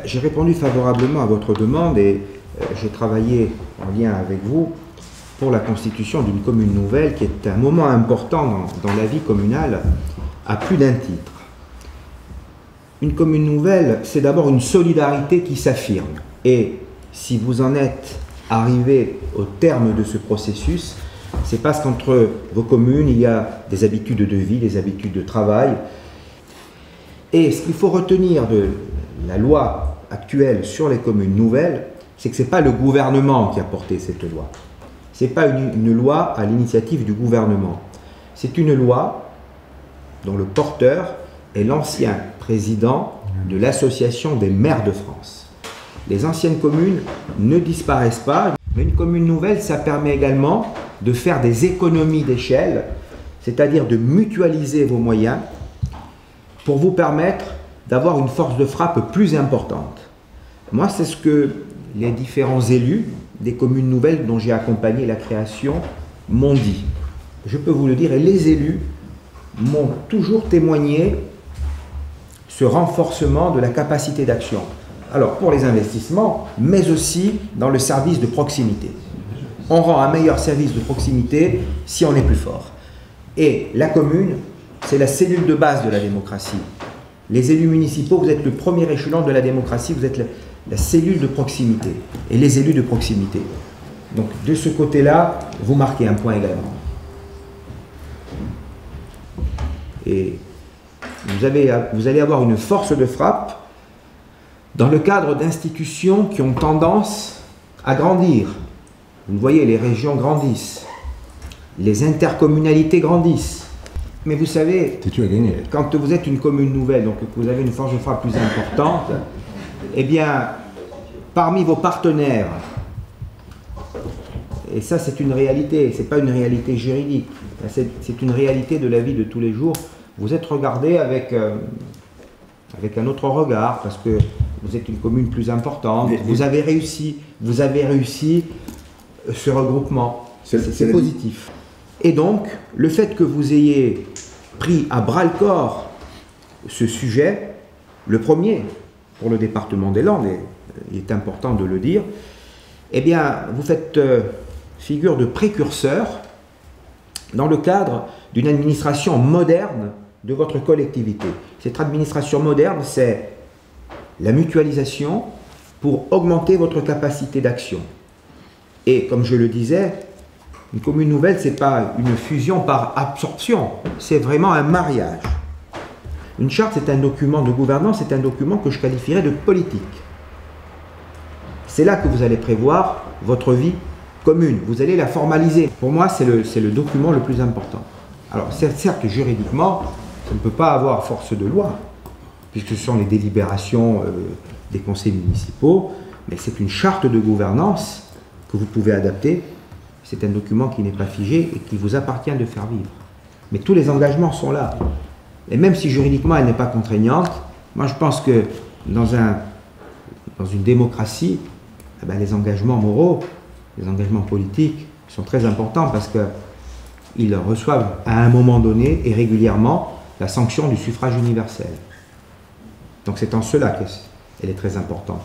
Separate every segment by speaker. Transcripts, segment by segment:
Speaker 1: J'ai répondu favorablement à votre demande et j'ai travaillé en lien avec vous pour la constitution d'une commune nouvelle qui est un moment important dans la vie communale à plus d'un titre. Une commune nouvelle, c'est d'abord une solidarité qui s'affirme. Et si vous en êtes arrivé au terme de ce processus, c'est parce qu'entre vos communes, il y a des habitudes de vie, des habitudes de travail. Et ce qu'il faut retenir de la loi actuelle sur les communes nouvelles, c'est que ce n'est pas le gouvernement qui a porté cette loi. Ce n'est pas une loi à l'initiative du gouvernement. C'est une loi dont le porteur est l'ancien président de l'Association des maires de France. Les anciennes communes ne disparaissent pas, mais une commune nouvelle, ça permet également de faire des économies d'échelle, c'est-à-dire de mutualiser vos moyens pour vous permettre d'avoir une force de frappe plus importante. Moi, c'est ce que les différents élus des communes nouvelles dont j'ai accompagné la création m'ont dit. Je peux vous le dire, et les élus m'ont toujours témoigné ce renforcement de la capacité d'action. Alors, pour les investissements, mais aussi dans le service de proximité. On rend un meilleur service de proximité si on est plus fort. Et la commune, c'est la cellule de base de la démocratie. Les élus municipaux, vous êtes le premier échelon de la démocratie, vous êtes la cellule de proximité. Et les élus de proximité. Donc, de ce côté-là, vous marquez un point également. Et vous allez avoir une force de frappe dans le cadre d'institutions qui ont tendance à grandir. Vous voyez, les régions grandissent, les intercommunalités grandissent. Mais vous savez, quand vous êtes une commune nouvelle, donc que vous avez une force de frappe plus importante, eh bien, parmi vos partenaires, et ça c'est une réalité, c'est pas une réalité juridique, c'est une réalité de la vie de tous les jours, vous êtes regardé avec un autre regard, parce que vous êtes une commune plus importante, vous avez réussi ce regroupement, c'est positif. Et donc, le fait que vous ayez pris à bras-le-corps ce sujet, le premier pour le département des Landes, et il est important de le dire, eh bien, vous faites figure de précurseur dans le cadre d'une administration moderne de votre collectivité. Cette administration moderne, c'est la mutualisation pour augmenter votre capacité d'action. Et comme je le disais, une commune nouvelle, ce n'est pas une fusion par absorption, c'est vraiment un mariage. Une charte, c'est un document de gouvernance, c'est un document que je qualifierais de politique. C'est là que vous allez prévoir votre vie commune, vous allez la formaliser. Pour moi, c'est le document le plus important. Alors, certes, juridiquement, ça ne peut pas avoir force de loi, puisque ce sont les délibérations des conseils municipaux, mais c'est une charte de gouvernance que vous pouvez adapter. C'est un document qui n'est pas figé et qui vous appartient de faire vivre. Mais tous les engagements sont là. Et même si juridiquement elle n'est pas contraignante, moi je pense que dans une démocratie, eh bien, les engagements moraux, les engagements politiques sont très importants parce qu'ils reçoivent à un moment donné et régulièrement la sanction du suffrage universel. Donc c'est en cela qu'elle est très importante.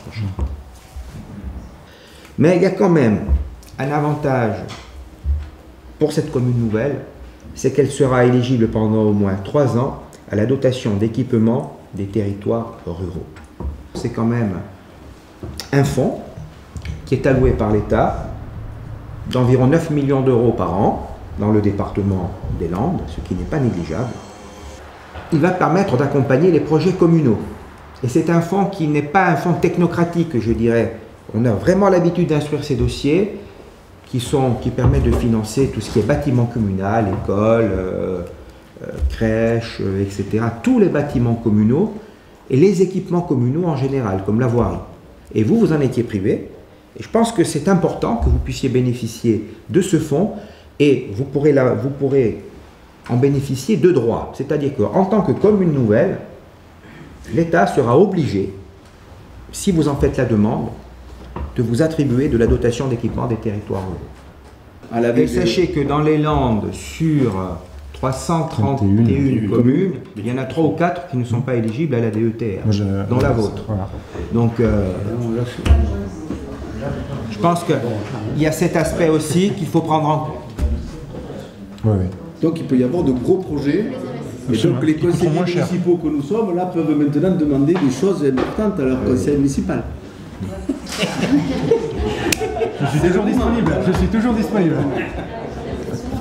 Speaker 1: Mais il y a quand même un avantage pour cette commune nouvelle, c'est qu'elle sera éligible pendant au moins 3 ans à la dotation d'équipement des territoires ruraux. C'est quand même un fonds qui est alloué par l'État d'environ 9 millions d'euros par an dans le département des Landes, ce qui n'est pas négligeable. Il va permettre d'accompagner les projets communaux. Et c'est un fonds qui n'est pas un fonds technocratique, je dirais. On a vraiment l'habitude d'instruire ces dossiers qui permettent de financer tout ce qui est bâtiment communal, école, crèche, etc. Tous les bâtiments communaux et les équipements communaux en général, comme la voirie. Et vous en étiez privé. Et je pense que c'est important que vous puissiez bénéficier de ce fonds et vous pourrez en bénéficier de droit. C'est-à-dire qu'en tant que commune nouvelle, l'État sera obligé, si vous en faites la demande, de vous attribuer de la dotation d'équipement des territoires ruraux. Et sachez que dans les Landes, sur 331 communes, il y en a 3 ou 4 qui ne sont pas éligibles à la DETR, dont la vôtre.
Speaker 2: Voilà.
Speaker 1: Donc, je pense qu'il y a cet aspect aussi qu'il faut prendre en compte.
Speaker 2: Oui, oui.
Speaker 3: Donc il peut y avoir de gros projets. Et donc les conseillers municipaux que nous sommes là peuvent maintenant demander des choses importantes à leur conseil municipal.
Speaker 2: Je suis toujours disponible.